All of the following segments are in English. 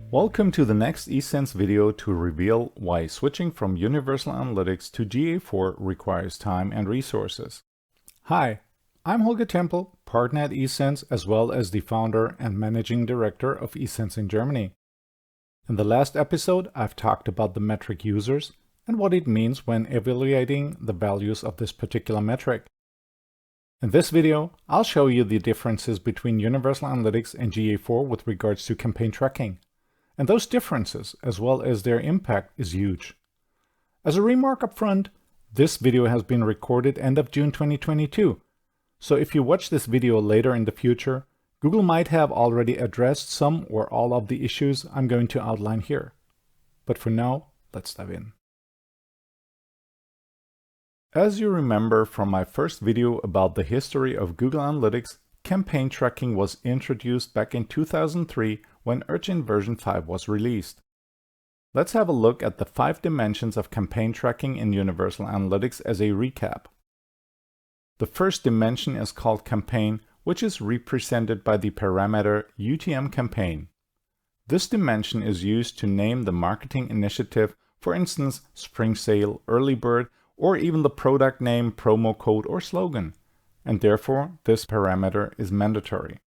Welcome to the next e-CENS video to reveal why switching from Universal Analytics to GA4 requires time and resources. Hi, I'm Holger Tempel, partner at e-CENS, as well as the founder and managing director of e-CENS in Germany. In the last episode, I've talked about the metric users and what it means when evaluating the values of this particular metric. In this video, I'll show you the differences between Universal Analytics and GA4 with regards to campaign tracking. And those differences, as well as their impact, is huge. As a remark up front, this video has been recorded end of June 2022. So if you watch this video later in the future, Google might have already addressed some or all of the issues I'm going to outline here. But for now, let's dive in. As you remember from my first video about the history of Google Analytics, campaign tracking was introduced back in 2003 when Urchin version 5 was released. Let's have a look at the 5 dimensions of campaign tracking in Universal Analytics as a recap. The first dimension is called campaign, which is represented by the parameter UTM campaign. This dimension is used to name the marketing initiative, for instance, spring sale, early bird, or even the product name, promo code, or slogan, and therefore this parameter is mandatory.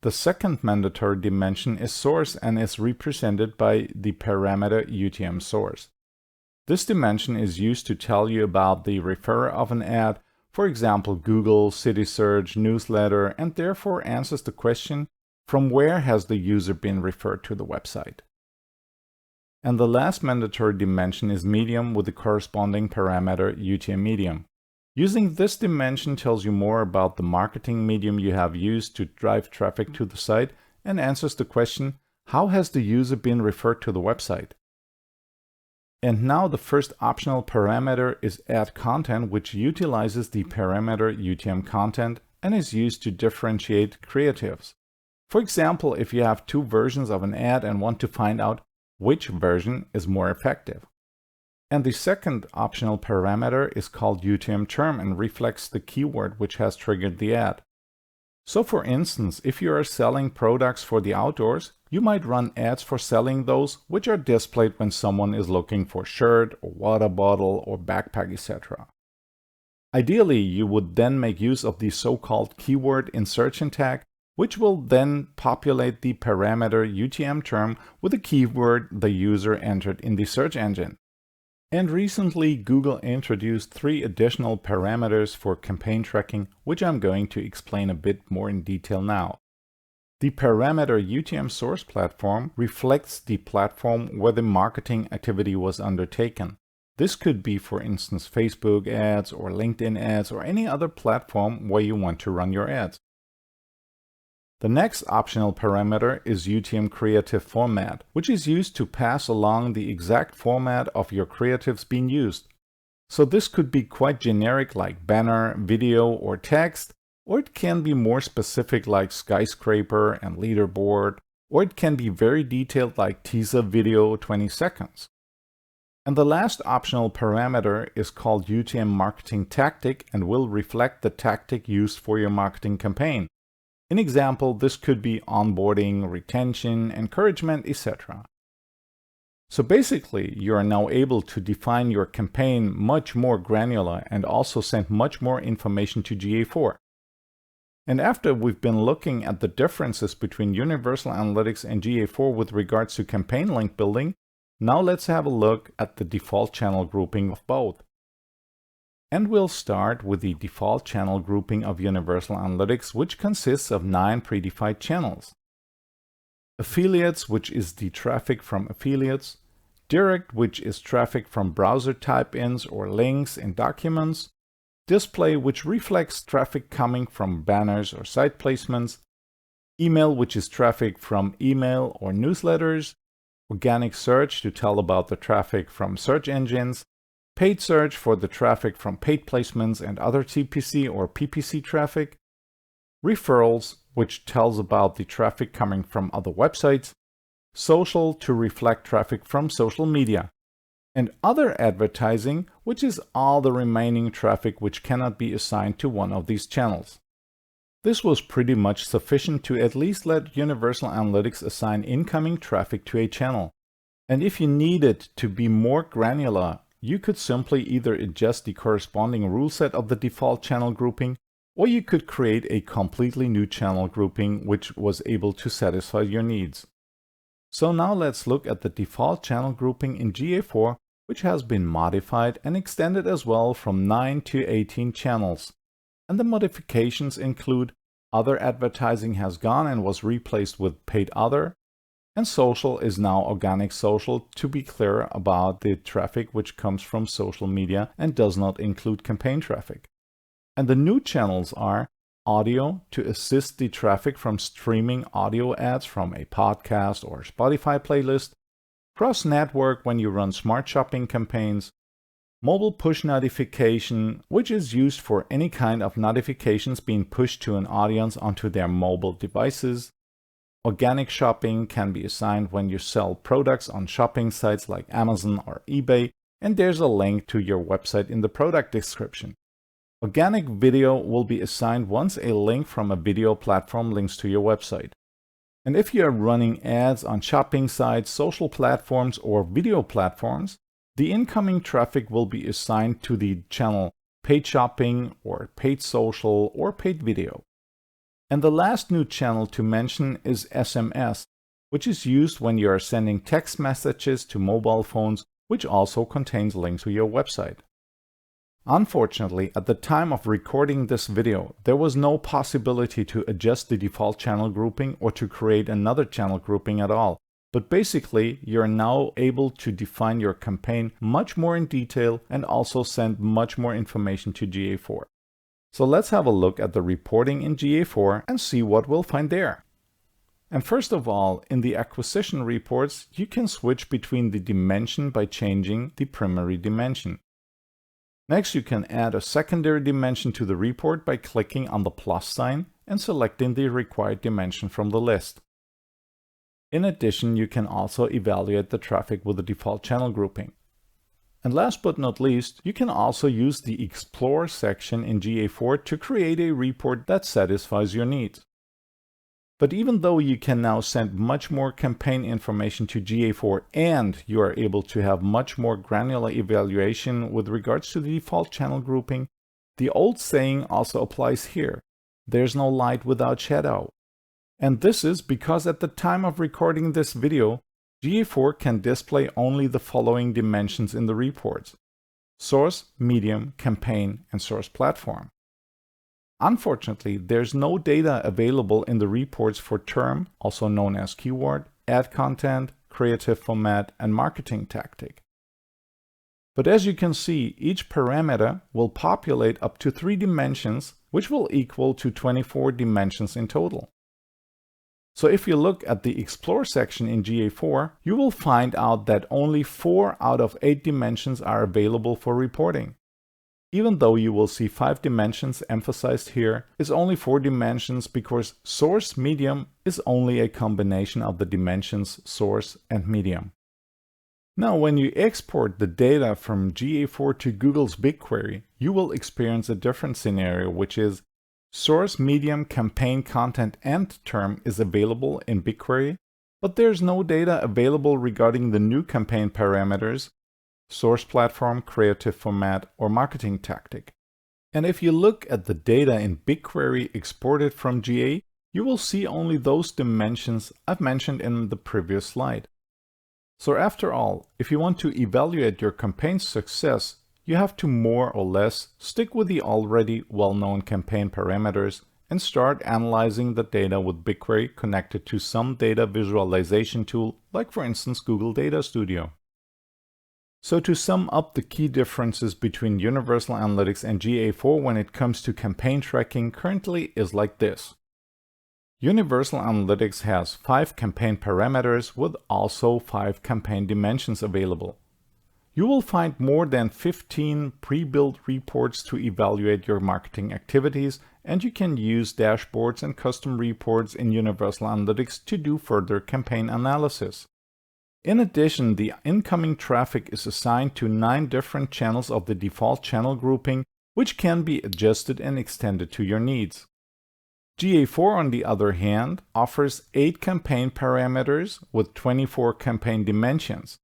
The second mandatory dimension is source and is represented by the parameter UTM source. This dimension is used to tell you about the referrer of an ad, for example Google, Citysearch, newsletter, and therefore answers the question, from where has the user been referred to the website? And the last mandatory dimension is medium with the corresponding parameter UTM medium. Using this dimension tells you more about the marketing medium you have used to drive traffic to the site and answers the question, how has the user been referred to the website? And now the first optional parameter is add content, which utilizes the parameter UTM content and is used to differentiate creatives. For example, if you have 2 versions of an ad and want to find out which version is more effective. And the second optional parameter is called UTM term and reflects the keyword which has triggered the ad. So for instance, if you are selling products for the outdoors, you might run ads for selling those which are displayed when someone is looking for shirt or water bottle or backpack, etc. Ideally, you would then make use of the so-called keyword insertion tag, which will then populate the parameter UTM term with the keyword the user entered in the search engine. And recently, Google introduced 3 additional parameters for campaign tracking, which I'm going to explain a bit more in detail now. The parameter UTM source platform reflects the platform where the marketing activity was undertaken. This could be, for instance, Facebook ads or LinkedIn ads or any other platform where you want to run your ads. The next optional parameter is UTM creative format, which is used to pass along the exact format of your creatives being used. So this could be quite generic like banner, video, or text, or it can be more specific like skyscraper and leaderboard, or it can be very detailed like teaser video 20 seconds. And the last optional parameter is called UTM marketing tactic and will reflect the tactic used for your marketing campaign. In example, this could be onboarding, retention, encouragement, etc. So basically, you are now able to define your campaign much more granular and also send much more information to GA4. And after we've been looking at the differences between Universal Analytics and GA4 with regards to campaign link building, now let's have a look at the default channel grouping of both. And we'll start with the default channel grouping of Universal Analytics, which consists of 9 predefined channels. Affiliates, which is the traffic from affiliates. Direct, which is traffic from browser type-ins or links in documents. Display, which reflects traffic coming from banners or site placements. Email, which is traffic from email or newsletters. Organic search to tell about the traffic from search engines. Paid search for the traffic from paid placements and other TPC or PPC traffic. Referrals, which tells about the traffic coming from other websites. Social to reflect traffic from social media. And other advertising, which is all the remaining traffic which cannot be assigned to one of these channels. This was pretty much sufficient to at least let Universal Analytics assign incoming traffic to a channel. And if you needed to be more granular, you could simply either adjust the corresponding rule set of the default channel grouping, or you could create a completely new channel grouping which was able to satisfy your needs. So now let's look at the default channel grouping in GA4, which has been modified and extended as well from 9 to 18 channels. And the modifications include other advertising has gone and was replaced with paid other, and social is now organic social, to be clear about the traffic which comes from social media and does not include campaign traffic. And the new channels are audio to assist the traffic from streaming audio ads from a podcast or Spotify playlist, cross-network when you run smart shopping campaigns, mobile push notification, which is used for any kind of notifications being pushed to an audience onto their mobile devices. Organic shopping can be assigned when you sell products on shopping sites like Amazon or eBay, and there's a link to your website in the product description. Organic video will be assigned once a link from a video platform links to your website. And if you are running ads on shopping sites, social platforms, or video platforms, the incoming traffic will be assigned to the channel paid shopping or paid social or paid video. And the last new channel to mention is SMS, which is used when you are sending text messages to mobile phones, which also contains links to your website. Unfortunately, at the time of recording this video, there was no possibility to adjust the default channel grouping or to create another channel grouping at all. But basically, you're now able to define your campaign much more in detail and also send much more information to GA4. So let's have a look at the reporting in GA4 and see what we'll find there. And first of all, in the acquisition reports, you can switch between the dimension by changing the primary dimension. Next, you can add a secondary dimension to the report by clicking on the plus sign and selecting the required dimension from the list. In addition, you can also evaluate the traffic with the default channel grouping. And last but not least, you can also use the Explore section in GA4 to create a report that satisfies your needs. But even though you can now send much more campaign information to GA4 and you are able to have much more granular evaluation with regards to the default channel grouping, the old saying also applies here. There's no light without shadow. And this is because at the time of recording this video, GA4 can display only the following dimensions in the reports: source, medium, campaign, and source platform. Unfortunately, there's no data available in the reports for term, also known as keyword, ad content, creative format, and marketing tactic. But as you can see, each parameter will populate up to 3 dimensions, which will equal to 24 dimensions in total. So if you look at the Explore section in GA4, you will find out that only 4 out of 8 dimensions are available for reporting. Even though you will see 5 dimensions emphasized here, is only 4 dimensions because source medium is only a combination of the dimensions source and medium. Now, when you export the data from GA4 to Google's BigQuery, you will experience a different scenario, which is source, medium, campaign, content, and term is available in BigQuery, but there's no data available regarding the new campaign parameters, source platform, creative format, or marketing tactic. And if you look at the data in BigQuery exported from GA, you will see only those dimensions I've mentioned in the previous slide. So after all, if you want to evaluate your campaign's success, you have to more or less stick with the already well-known campaign parameters and start analyzing the data with BigQuery connected to some data visualization tool, like for instance Google Data Studio. So to sum up the key differences between Universal Analytics and GA4 when it comes to campaign tracking currently is like this. Universal Analytics has 5 campaign parameters with also 5 campaign dimensions available. You will find more than 15 pre-built reports to evaluate your marketing activities, and you can use dashboards and custom reports in Universal Analytics to do further campaign analysis. In addition, the incoming traffic is assigned to 9 different channels of the default channel grouping, which can be adjusted and extended to your needs. GA4, on the other hand, offers 8 campaign parameters with 24 campaign dimensions.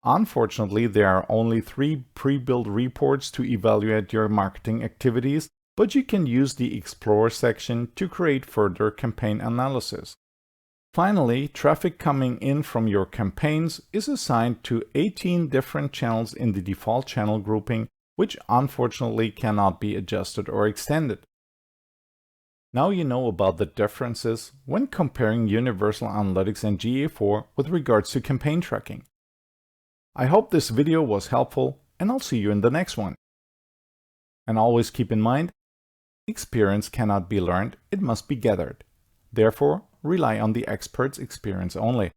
Unfortunately, there are only 3 pre-built reports to evaluate your marketing activities, but you can use the Explore section to create further campaign analysis. Finally, traffic coming in from your campaigns is assigned to 18 different channels in the default channel grouping, which unfortunately cannot be adjusted or extended. Now you know about the differences when comparing Universal Analytics and GA4 with regards to campaign tracking. I hope this video was helpful, and I'll see you in the next one. And always keep in mind, experience cannot be learned, it must be gathered. Therefore, rely on the expert's experience only.